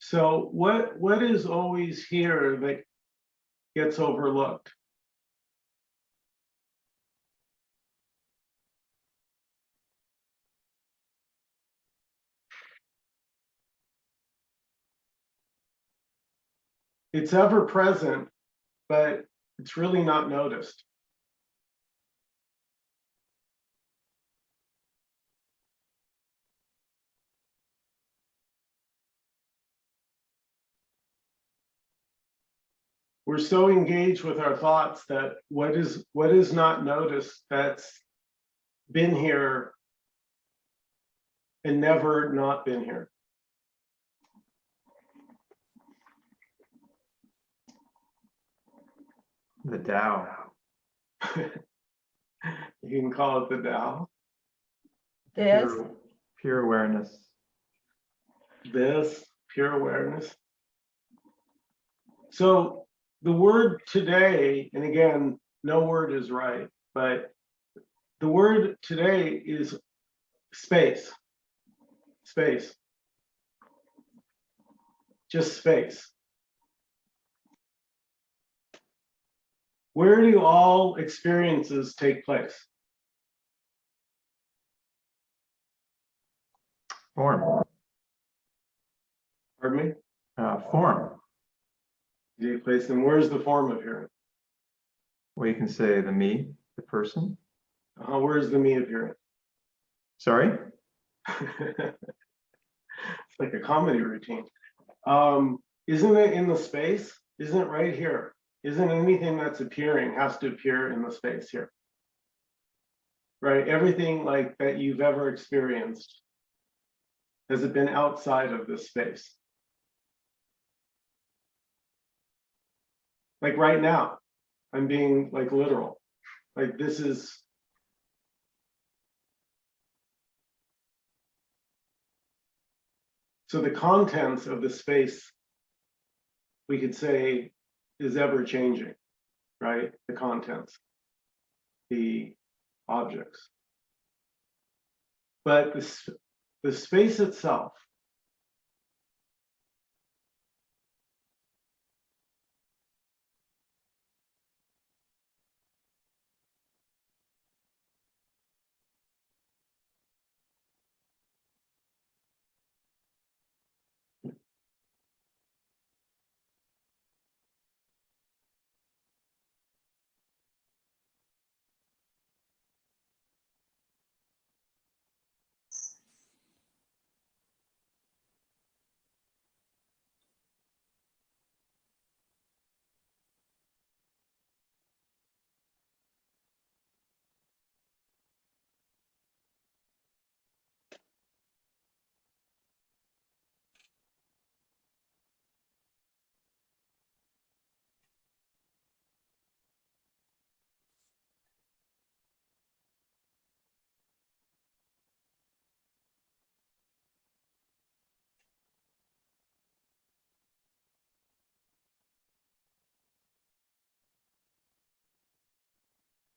So what is always here that gets overlooked? It's ever present, but it's really not noticed. We're so engaged with our thoughts that what is not noticed, that's been here and never not been here. The Tao. You can call it the Tao. This, Pure awareness. This pure awareness. So the word today, and again, no word is right, but the word today is space. Space. Just space. Where do all experiences take place? Form. Pardon me? Form. Do you place them? Where's the form appearing? Well, you can say the me, the person. Where's the me appearing? Sorry? It's like a comedy routine. Isn't it in the space? Isn't it right here? Isn't anything that's appearing has to appear in the space here? Right? Everything like that you've ever experienced, has it been outside of this space? Like right now, I'm being like literal. Like this is. So the contents of the space, we could say, is ever changing, right? The contents, the objects. But the space itself,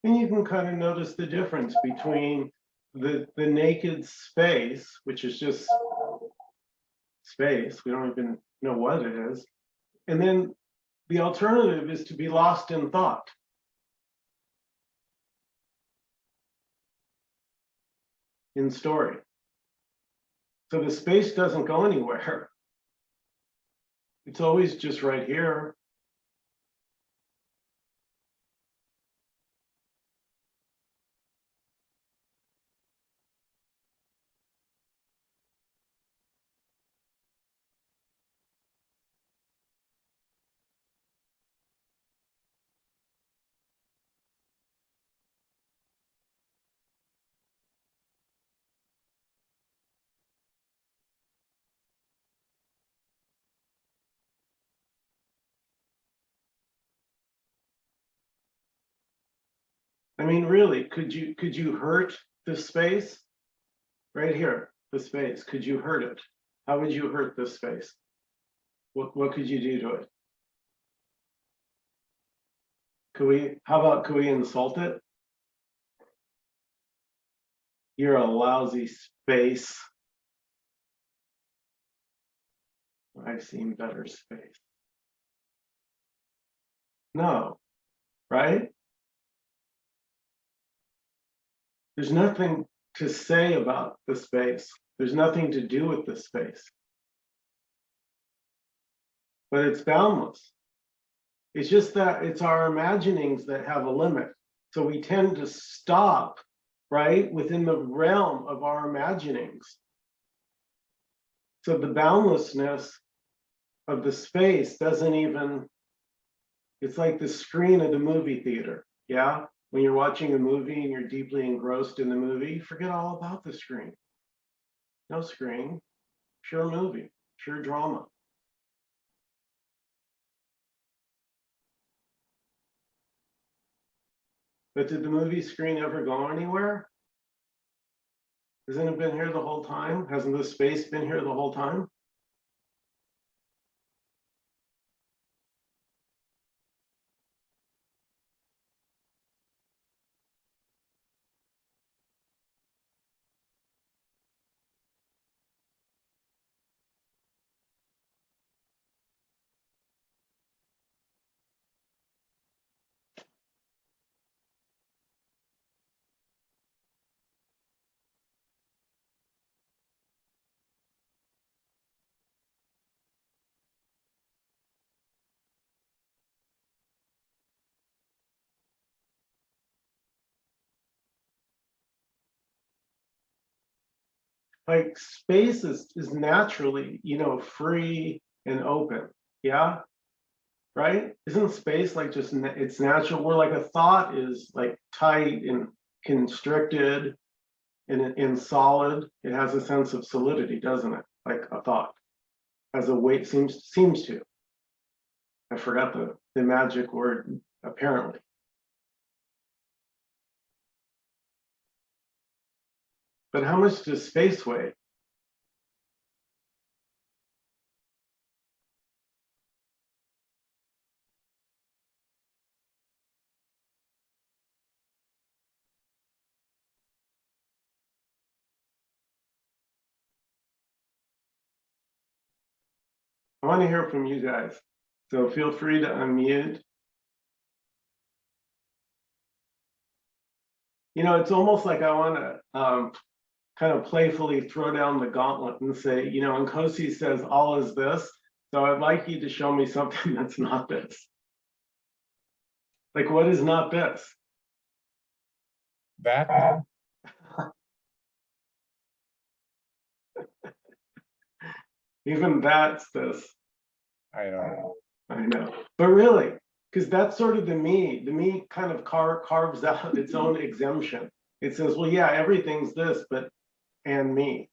and you can kind of notice the difference between the naked space, which is just space, we don't even know what it is, and then the alternative is to be lost in thought. In story. So the space doesn't go anywhere. It's always just right here. I mean, really, could you hurt the space? Right here, the space. Could you hurt it? How would you hurt this space? What could you do to it? Could we insult it? You're a lousy space. I've seen better space. No, right? There's nothing to say about the space. There's nothing to do with the space. But it's boundless. It's just that it's our imaginings that have a limit. So we tend to stop, right, within the realm of our imaginings. So the boundlessness of the space doesn't even, it's like the screen of the movie theater. Yeah. When you're watching a movie and you're deeply engrossed in the movie, forget all about the screen. No screen, pure movie, pure drama. But did the movie screen ever go anywhere? Hasn't it been here the whole time? Hasn't the space been here the whole time? Like space is naturally, free and open. Yeah, right? Isn't space like just it's natural? Where like a thought is like tight and constricted and solid. It has a sense of solidity, doesn't it? Like a thought has a weight. Seems to. I forgot the magic word. Apparently. But how much does space weigh? I want to hear from you guys. So feel free to unmute. It's almost like I want to kind of playfully throw down the gauntlet and say, Nkosi says all is this. So I'd like you to show me something that's not this. Like, what is not this? That Even that's this. I know. I know. But really, because that's sort of the me. The me kind of carves out its own exemption. It says, well, yeah, everything's this, but and me.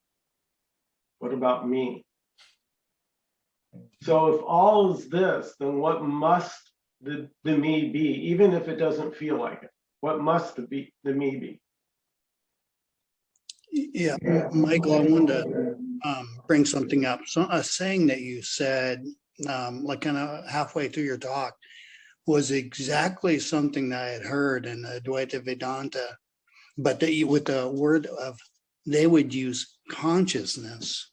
What about me? So if all is this, then what must the me be, even if it doesn't feel like it? What must the me be? Yeah, Michael, I wanted to bring something up. So a saying that you said, like kind of halfway through your talk, was exactly something that I had heard in Advaita Vedanta, but that you, with the word of, they would use consciousness,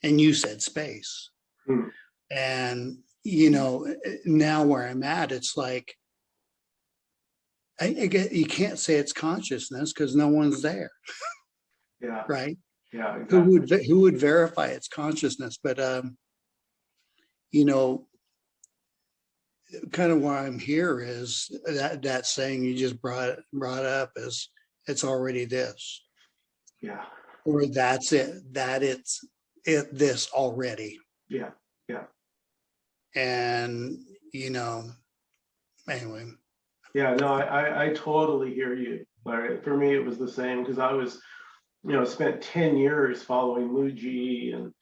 and you said space. Hmm. And now where I'm at, it's like I get, you can't say it's consciousness because no one's there, Yeah. right? Yeah. Exactly. Who would verify its consciousness? But kind of why I'm here is that saying you just brought up is it's already this, Yeah. or that's it, that it's this already. Yeah. Yeah. And anyway. Yeah. No, I totally hear you. Larry. For me, it was the same because I was, spent 10 years following Muji and,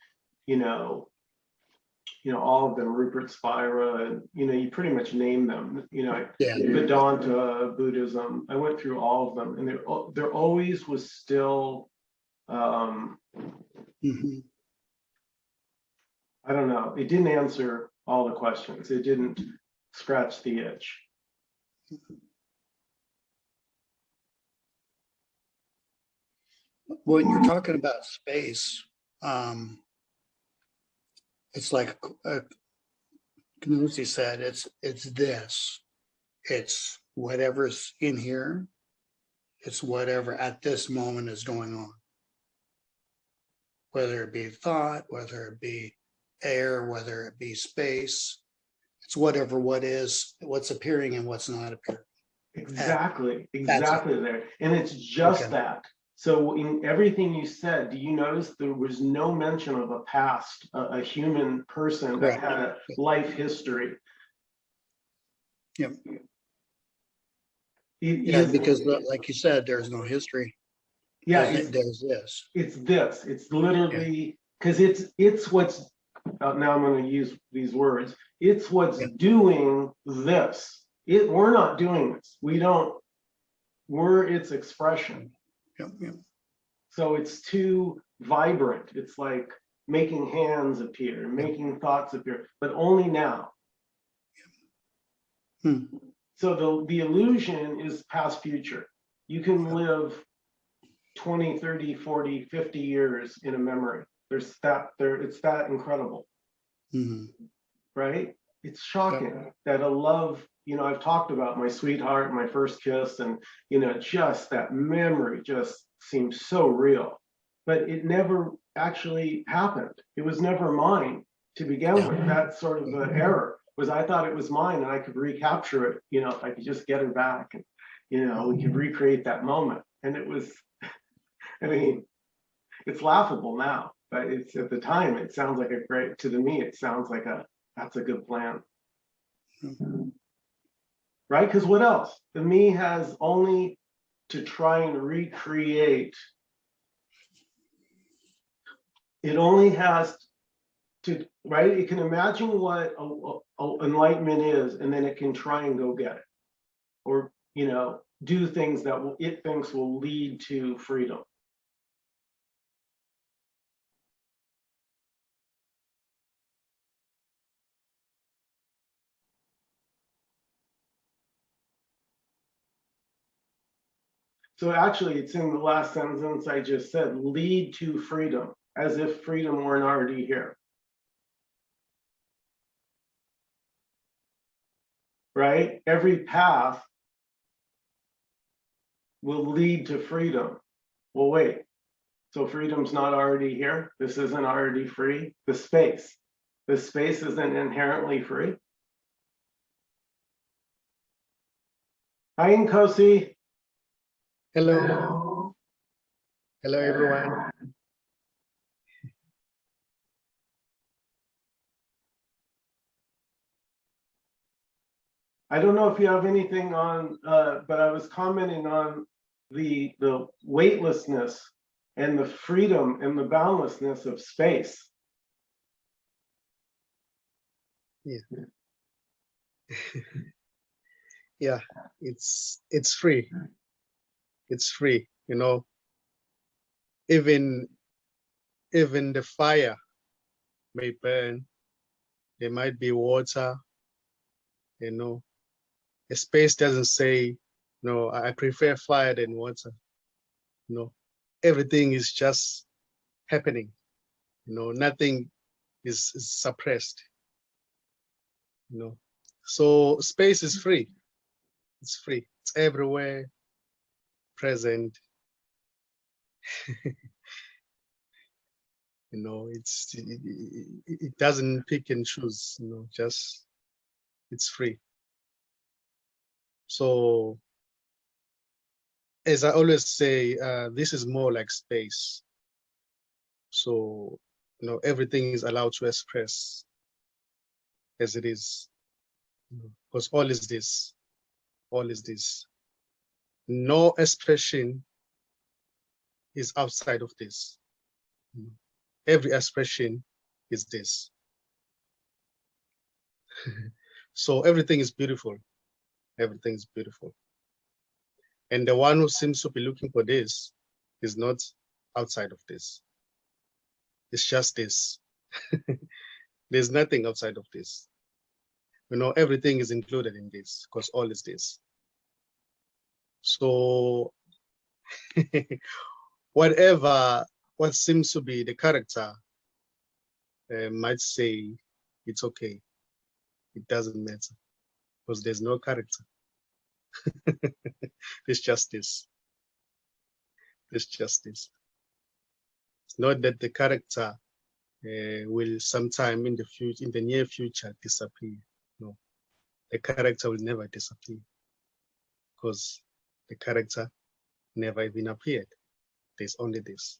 all of them, Rupert Spira, and, you pretty much name them, Yeah. Vedanta, Buddhism. I went through all of them, and there always was still, Mm-hmm. I don't know, it didn't answer all the questions. It didn't scratch the itch. When you're talking about space, It's like Nkosi said, it's this. It's whatever's in here. It's whatever at this moment is going on. Whether it be thought, whether it be air, whether it be space. It's whatever what's appearing and what's not appearing. Exactly, That's it. exactly there. And it's just Okay. that. So in everything you said, do you notice there was no mention of a past, a human person that Correct. had a life history? Yep. It Because like you said, there's no history. yeah, There's this. it's this. It's literally because it's what's now I'm going to use these words. It's what's Yeah. doing this. We're not doing this. We don't. We're its expression. Yep. So it's too vibrant. It's like making hands appear, making thoughts appear, but only now. Hmm. So the illusion is past future. You can live 20, 30, 40, 50 years in a memory. It's that incredible, Mhm. right? It's shocking that a love, I've talked about my sweetheart, my first kiss, and, just that memory just seems so real, but it never actually happened. It was never mine to begin Yeah. with. That's sort of the error, was I thought it was mine and I could recapture it, if I could just get her back and, we could recreate that moment. And it was, I mean, it's laughable now, but it's at the time, it sounds like to me, it sounds like that's a good plan. Right? Because what else? The me has only to try and recreate. It only has to, right? It can imagine what enlightenment is, and then it can try and go get it. Or, do things that it thinks will lead to freedom. So actually, it's in the last sentence I just said, lead to freedom, as if freedom weren't already here. Right? Every path will lead to freedom. Well, wait, so freedom's not already here? This isn't already free? The space isn't inherently free? Hi, Nkosi. Hello. Hello, everyone. I don't know if you have anything on, but I was commenting on the weightlessness and the freedom and the boundlessness of space. Yeah, it's free. It's free. Even the fire may burn. There might be water. A space doesn't say, no, I prefer fire than water. Everything is just happening. Nothing is suppressed. So space is free. It's free. It's everywhere, present. It doesn't pick and choose. Just it's free. So as I always say, this is more like space. So everything is allowed to express as it is, because all is this. No expression is outside of this. Every expression is this. So everything is beautiful. Everything is beautiful. And the one who seems to be looking for this is not outside of this. It's just this. There's nothing outside of this. Everything is included in this, because all is this. So what seems to be the character might say it's okay. It doesn't matter because there's no character. There's just this. There's just this. It's not that the character will sometime in the future, in the near future, disappear. No, the character will never disappear because the character never even appeared. There's only this.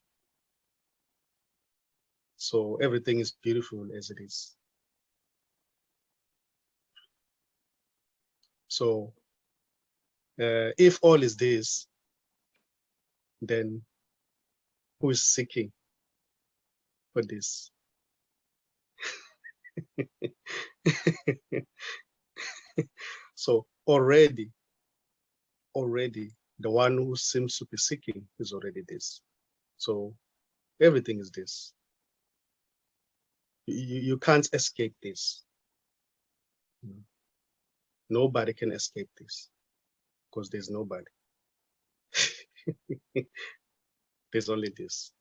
So everything is beautiful as it is. So if all is this, then who is seeking for this? So already, the one who seems to be seeking is already this. So everything is this. You can't escape this. Nobody can escape this because there's nobody. There's only this.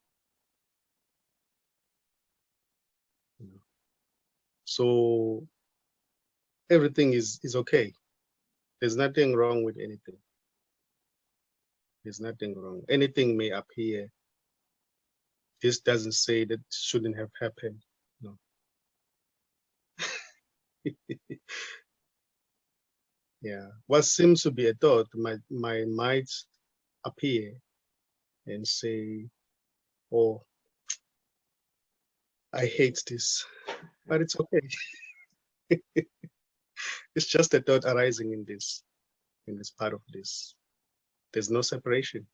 So everything is okay. There's nothing wrong with anything. There's nothing wrong. Anything may appear. This doesn't say that shouldn't have happened. No. Yeah. What seems to be a thought might appear and say, oh, I hate this, but it's okay. It's just a thought arising in this part of this. There's no separation.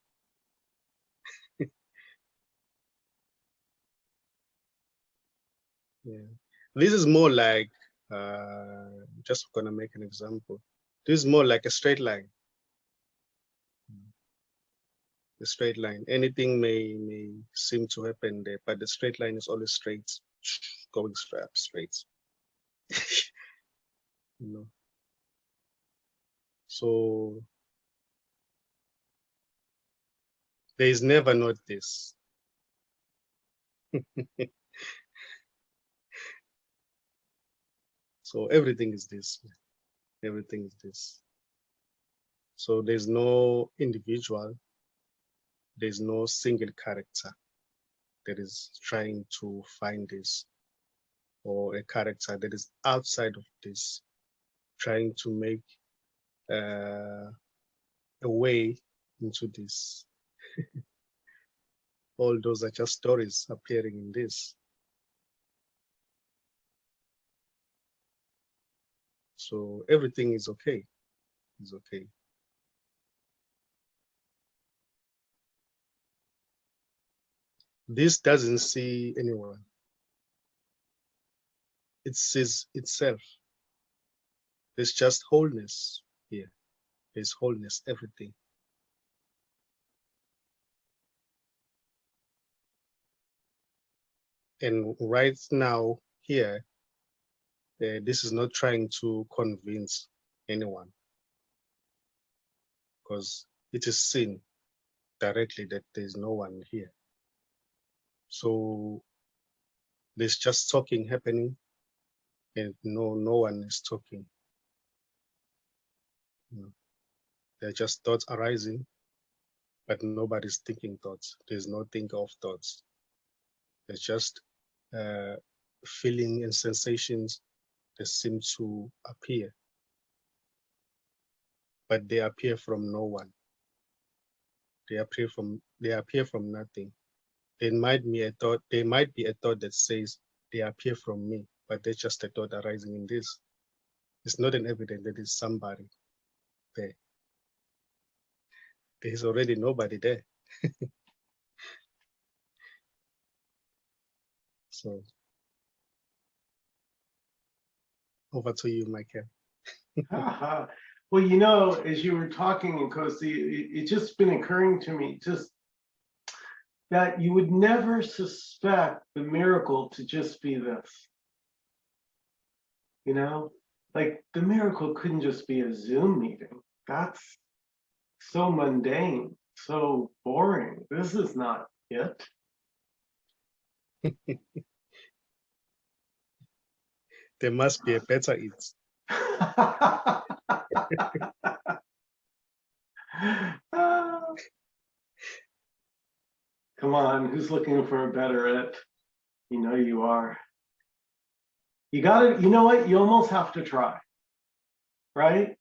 Yeah. This is more like, just gonna make an example. This is more like a straight line. The straight line. Anything may seem to happen there, but the straight line is always straight, going straight. You know. So there is never not this. So everything is this. Everything is this. So there's no individual, there's no single character that is trying to find this, or a character that is outside of this, trying to make a way into this. All those are just stories appearing in this. So everything is okay. Is okay. This doesn't see anyone. It sees itself. There's just wholeness here. There's wholeness, everything. And right now here, this is not trying to convince anyone, because it is seen directly that there's no one here. So there's just talking happening, and no one is talking. There are just thoughts arising, but nobody's thinking thoughts. There's no thinker of thoughts. There's just feeling and sensations that seem to appear, but they appear from no one. They appear from nothing. There might be a thought that says they appear from me, but there's just a thought arising in this. It's not an evidence that there's somebody there. There's already nobody there. So over to you, Michael. Well, you know, as you were talking, Nkosi, it just been occurring to me just that you would never suspect the miracle to just be this. You know, like the miracle couldn't just be a Zoom meeting. That's so mundane, so boring. This is not it. There must be a better it. Come on, who's looking for a better it? You know you are. You gotta, you know what? You almost have to try, right?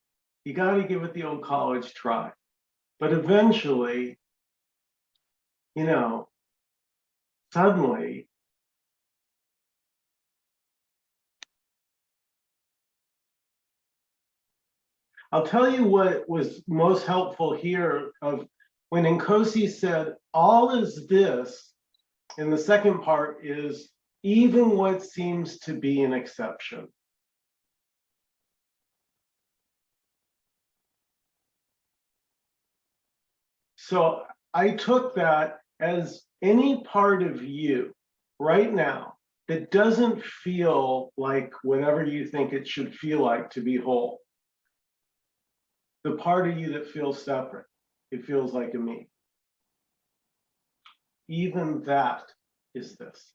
You gotta give it the old college try. But eventually, you know, suddenly, I'll tell you what was most helpful here of when Nkosi said, all is this, and the second part is even what seems to be an exception. So I took that as any part of you right now that doesn't feel like whatever you think it should feel like to be whole. The part of you that feels separate, it feels like a me. Even that is this.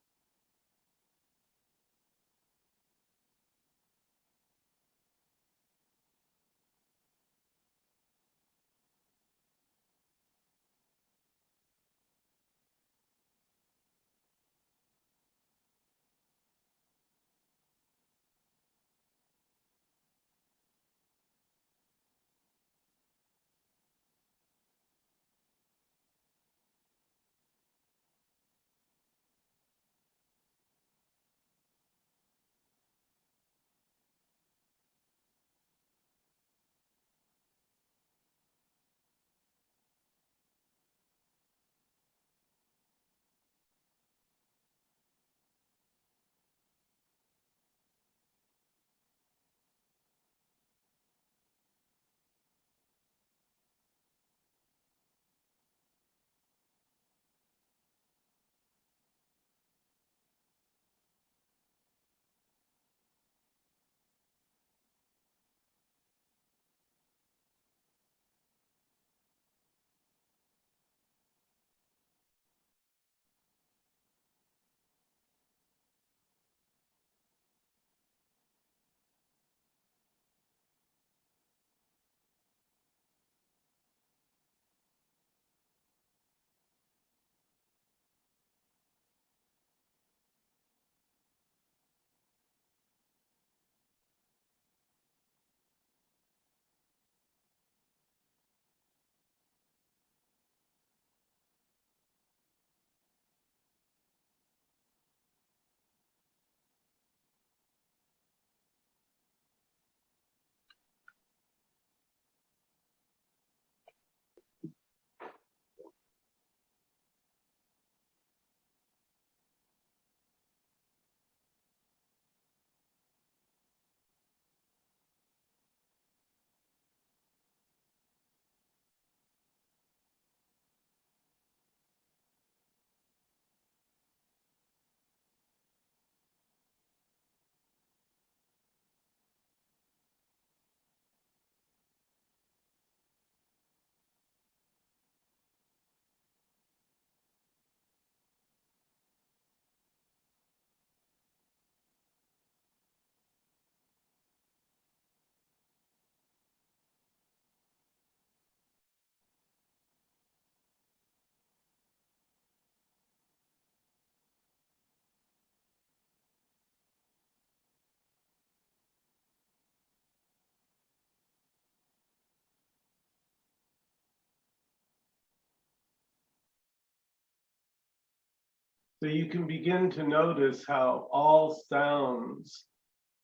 So you can begin to notice how all sounds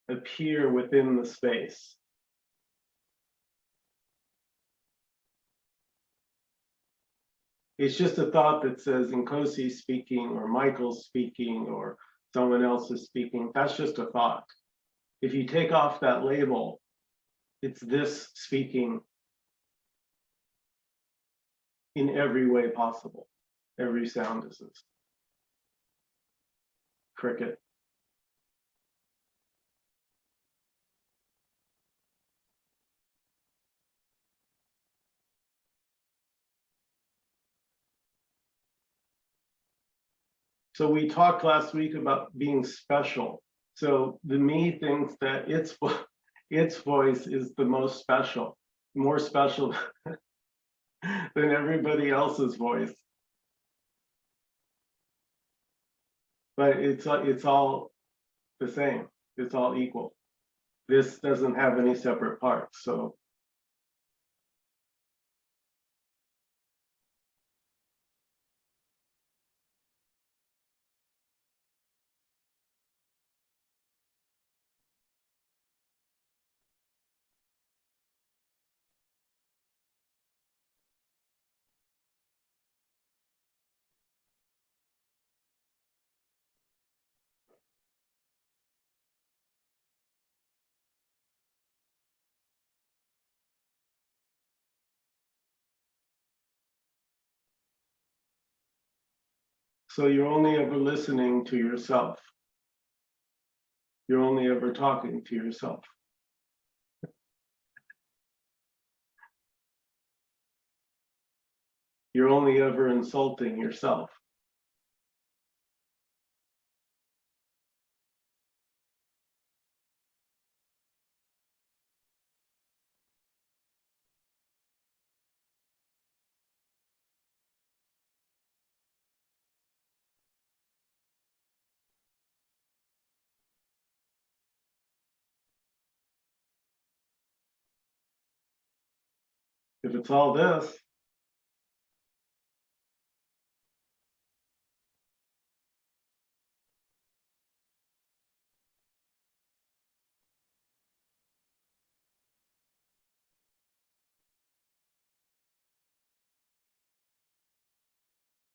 appear within the space. It's just a thought that says Nkosi's speaking or Michael's speaking or someone else is speaking. That's just a thought. If you take off that label, it's this speaking in every way possible. Every sound is this. Cricket. So we talked last week about being special. So the me thinks that its voice is the most special, more special than everybody else's voice. But it's all the same. It's all equal. This doesn't have any separate parts. So you're only ever listening to yourself. You're only ever talking to yourself. You're only ever insulting yourself. If it's all this,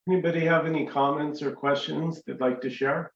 anybody have any comments or questions they'd like to share?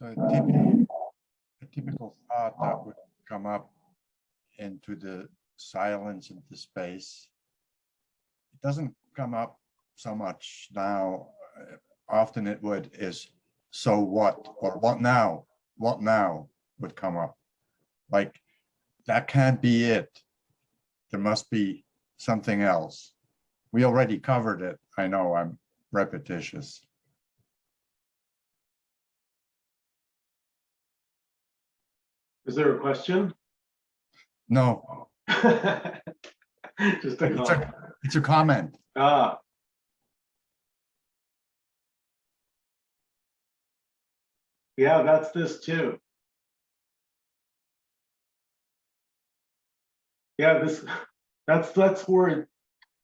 So a typical thought that would come up into the silence of the space, it doesn't come up so much now. Often it would is, so what, or what now? What now would come up. Like, that can't be it. There must be something else. We already covered it. I know I'm repetitious. Is there a question? No, Just a comment. it's a comment. Ah. Yeah, that's this too. Yeah, that's where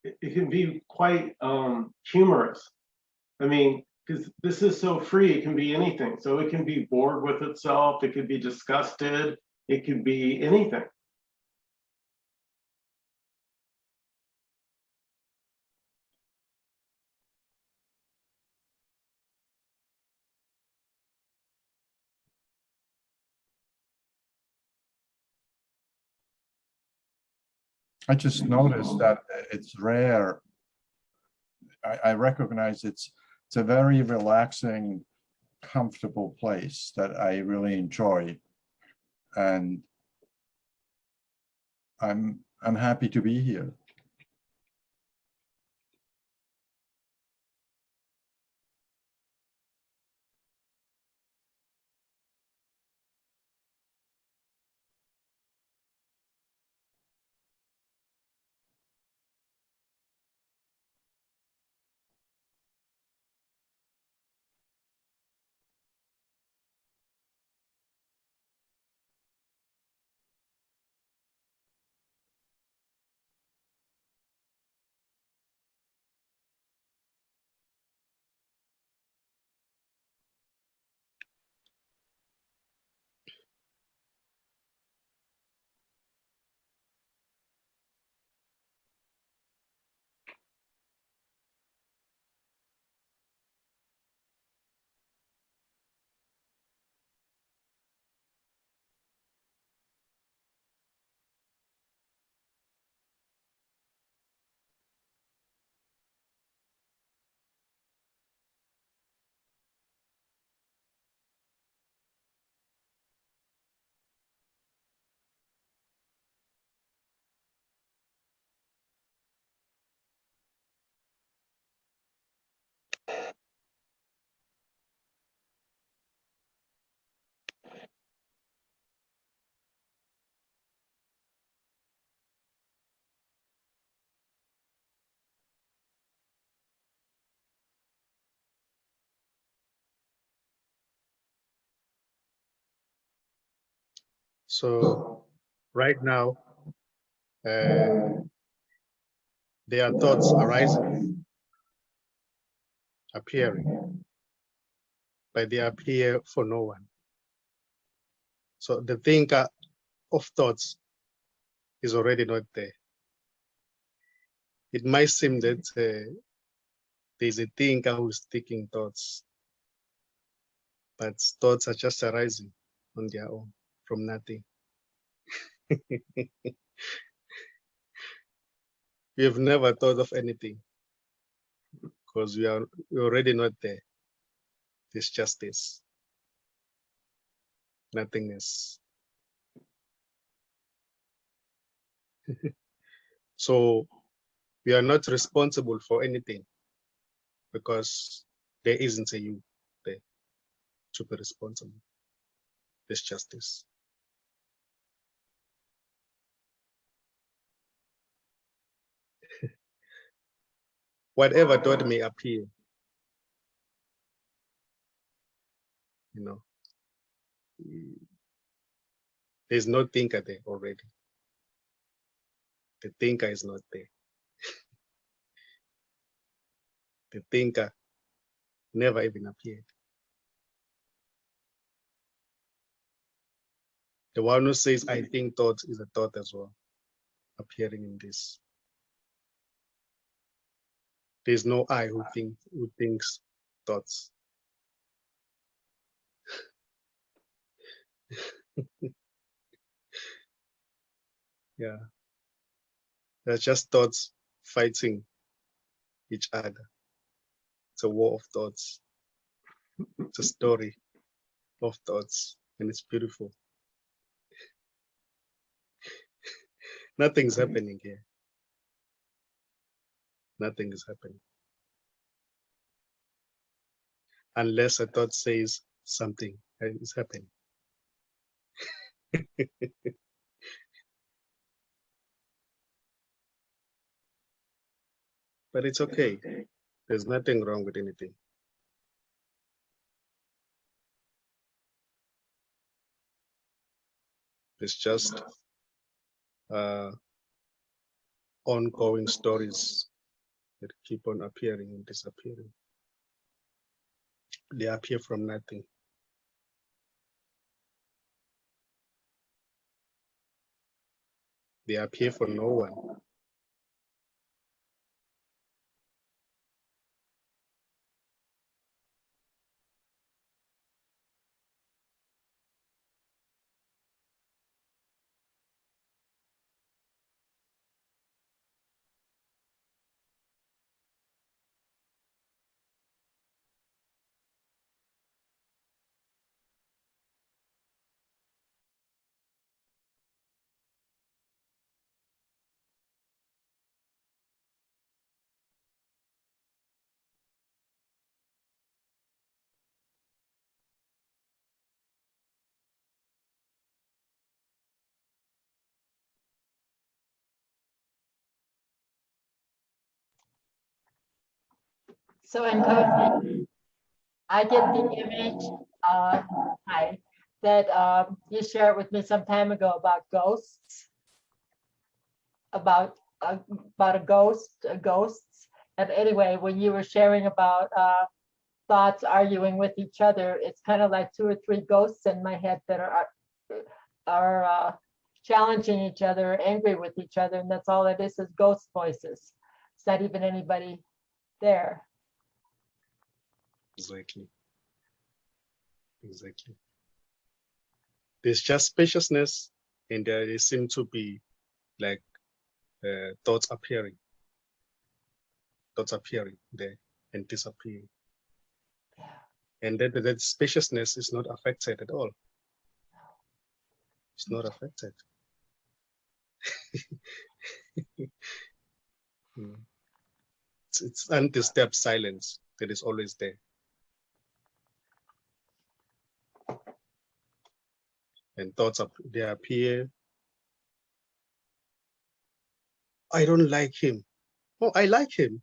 it can be quite humorous. I mean, because this is so free, it can be anything. So it can be bored with itself, it could be disgusted, it could be anything. I just noticed that it's rare. I recognize it's a very relaxing, comfortable place that I really enjoy. And I'm happy to be here. So right now, there are thoughts arising, appearing, but they appear for no one. So the thinker of thoughts is already not there. It might seem that there's a thinker who's thinking thoughts, but thoughts are just arising on their own from nothing. We have never thought of anything because we're already not there. It's just this nothingness. So we are not responsible for anything because there isn't a you there to be responsible. There's just this. Whatever thought may appear, you know, there's no thinker there already. The thinker is not there. The thinker never even appeared. The one who says, I think thoughts is a thought as well, appearing in this. There's no I who thinks thoughts. Yeah, they're just thoughts fighting each other. It's a war of thoughts. It's a story of thoughts, and it's beautiful. Nothing's happening here. Nothing is happening. Unless a thought says something is happening. But it's okay. There's nothing wrong with anything. It's just ongoing stories that keep on appearing and disappearing. They appear from nothing. They appear for no one. So Nkosi, I get the image, hi, that you shared with me some time ago about ghosts, about ghosts. And anyway, when you were sharing about thoughts arguing with each other, it's kind of like 2 or 3 ghosts in my head that are challenging each other, angry with each other, and that's all it is ghost voices. It's not even anybody there. Exactly. Exactly. There's just spaciousness, and there seem to be like thoughts appearing there and disappearing. And that spaciousness is not affected at all. It's not affected. Mm. It's undisturbed silence that is always there. And thoughts they appear. I don't like him. Oh, I like him.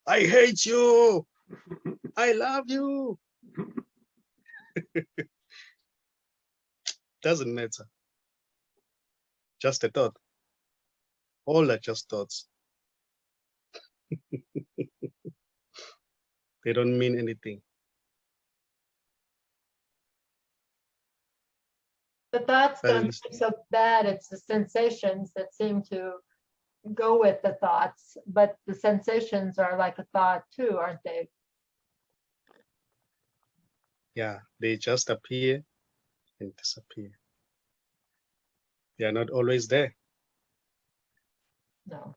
I hate you. I love you. Doesn't matter. Just a thought. All are just thoughts. They don't mean anything. The thoughts That don't is- seem so bad. It's the sensations that seem to go with the thoughts, but the sensations are like a thought too, aren't they? Yeah, they just appear and disappear. They are not always there. No.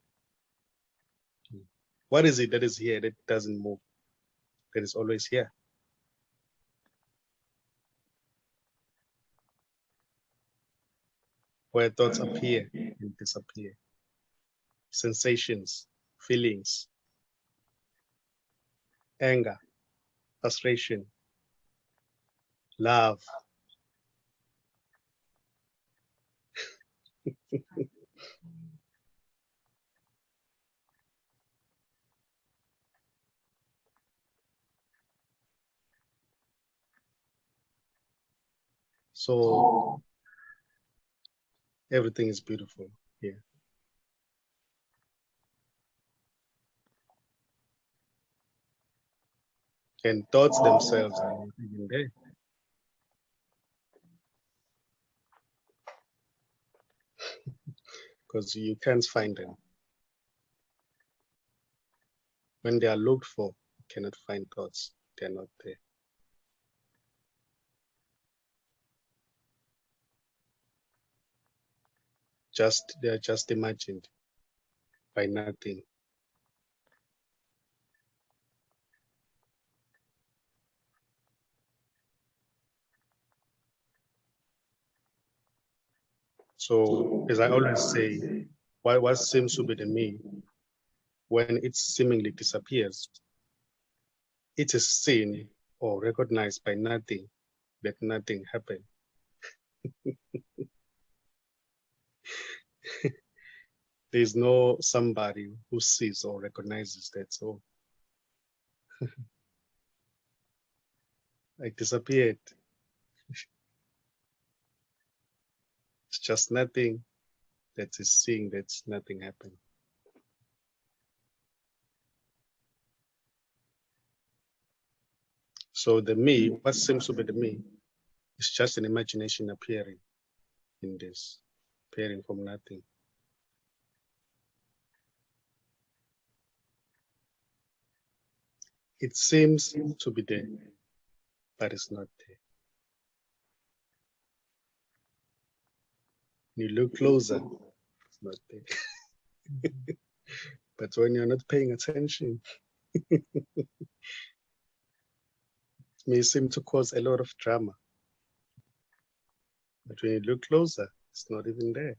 What is it that is here that doesn't move? That is always here. Where thoughts appear and disappear. Sensations, feelings, anger, frustration, love. So everything is beautiful here. And thoughts themselves are not even there. Because you can't find them. When they are looked for, you cannot find thoughts. They're not there. They're just imagined by nothing. So as I always say, what seems to be the me, when it seemingly disappears, it is seen or recognized by nothing, that nothing happened. There's no somebody who sees or recognizes that. So I disappeared. It's just nothing that is seeing that nothing happened. So the me, what seems to be the me, is just an imagination appearing in this, appearing from nothing. It seems to be there, but it's not there. You look closer, it's not there. But when you're not paying attention, it may seem to cause a lot of drama. But when you look closer, it's not even there.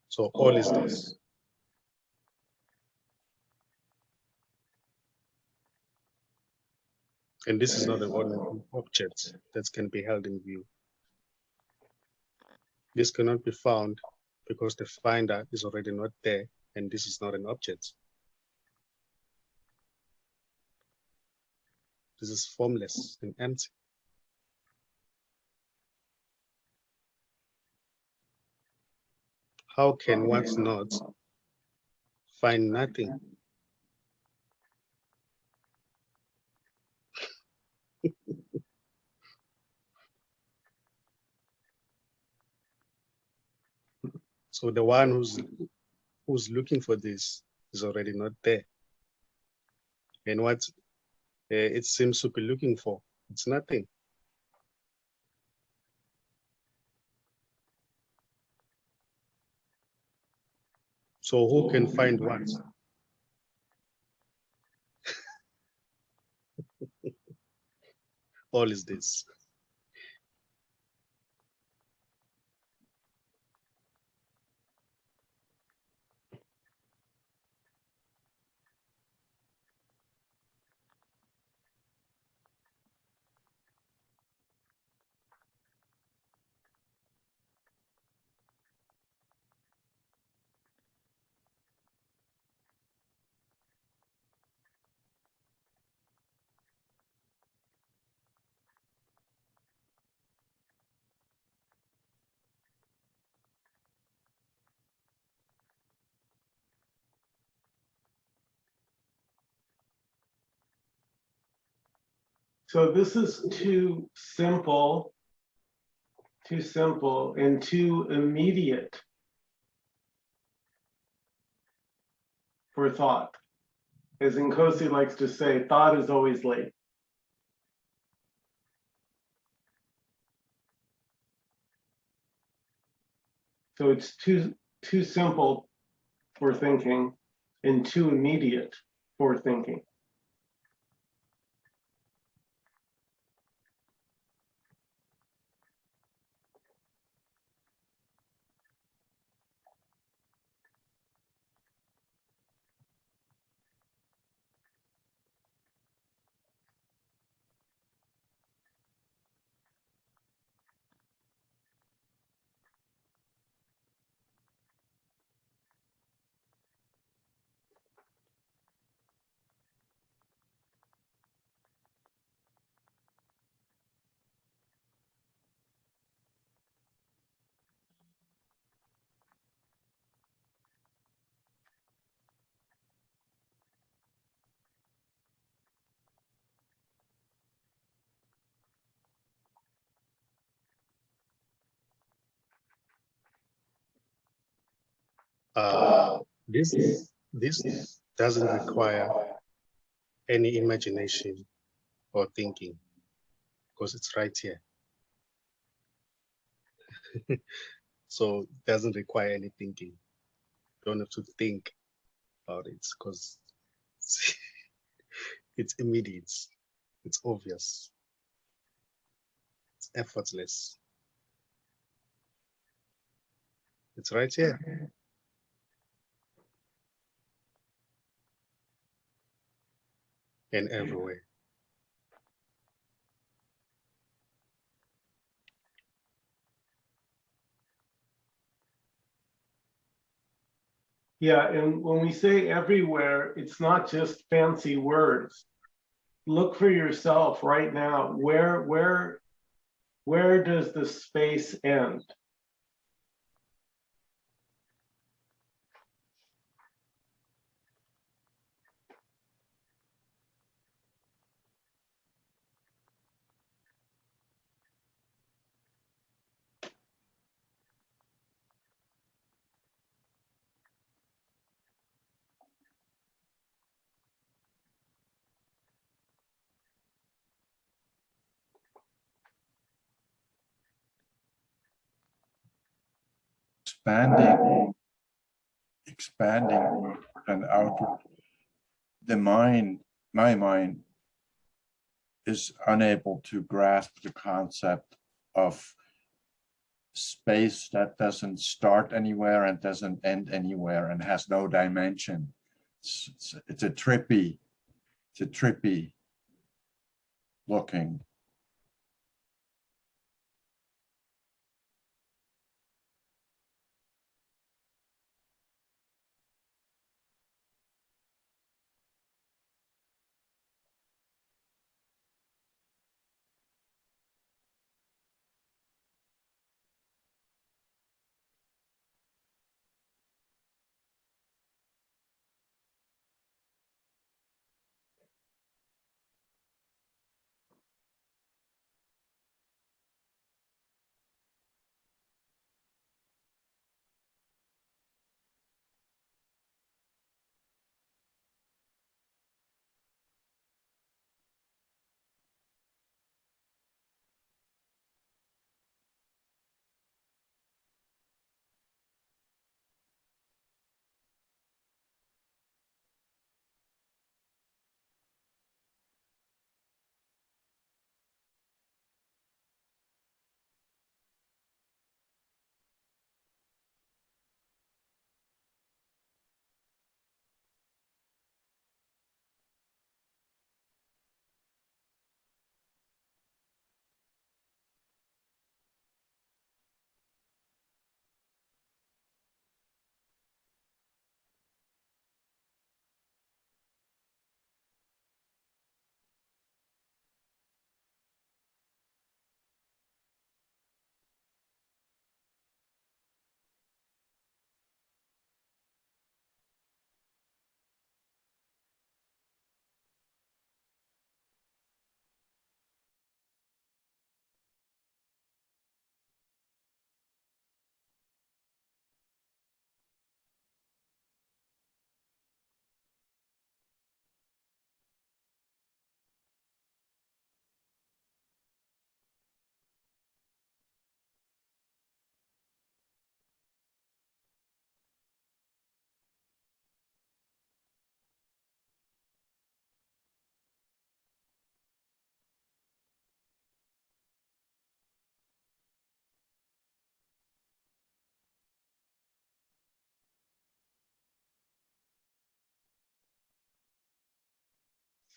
So all is this. And this is not an ordinary object that can be held in view. This cannot be found because the finder is already not there, and this is not an object. This is formless and empty. How can one not find nothing? So the one who's looking for this is already not there. And what it seems to be looking for, it's nothing. So who can find what? All is this. So this is too simple and too immediate for thought. As Nkosi likes to say, thought is always late. So it's too simple for thinking and too immediate for thinking. This doesn't require any imagination or thinking because it's right here. So it doesn't require any thinking. You don't have to think about it because it's immediate, it's obvious, it's effortless. It's right here and everywhere. Yeah, and when we say everywhere, it's not just fancy words. Look for yourself right now. Where does the space end? Expanding and outward. My mind is unable to grasp the concept of space that doesn't start anywhere and doesn't end anywhere and has no dimension. It's a trippy looking.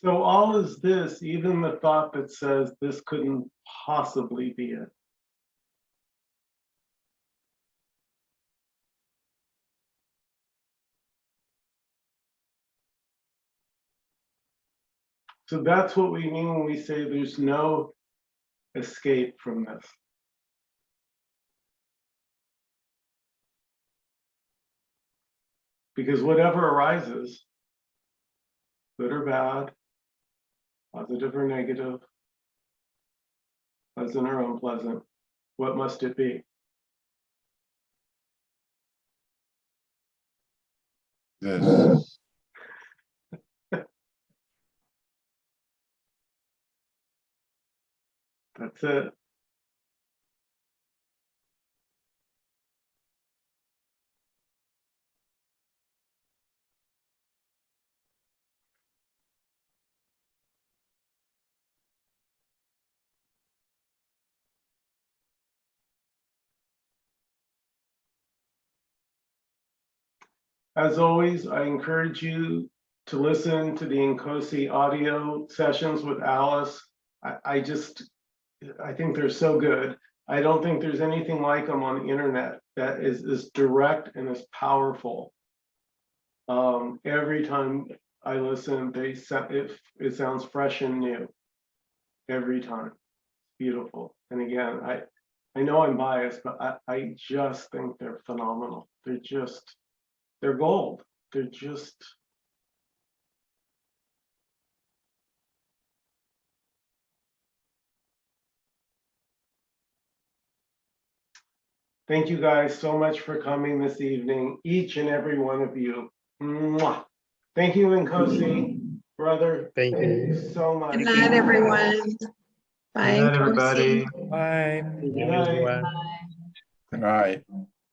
So all is this, even the thought that says this couldn't possibly be it. So that's what we mean when we say there's no escape from this. Because whatever arises, good or bad, positive or negative, pleasant or unpleasant, what must it be? This. That's it. As always, I encourage you to listen to the Nkosi audio sessions with Alice. I think they're so good. I don't think there's anything like them on the internet that is as direct and as powerful Every time I listen, it sounds fresh and new. Every time. Beautiful. And again, I know I'm biased, but I just think they're phenomenal. They're gold. They're just. Thank you guys so much for coming this evening, each and every one of you. Mwah. Thank you, Nkosi, brother. Thank you. So much. Good night, everyone. Bye. Good night, everybody. Bye. Good Good night, night. everyone. Good night.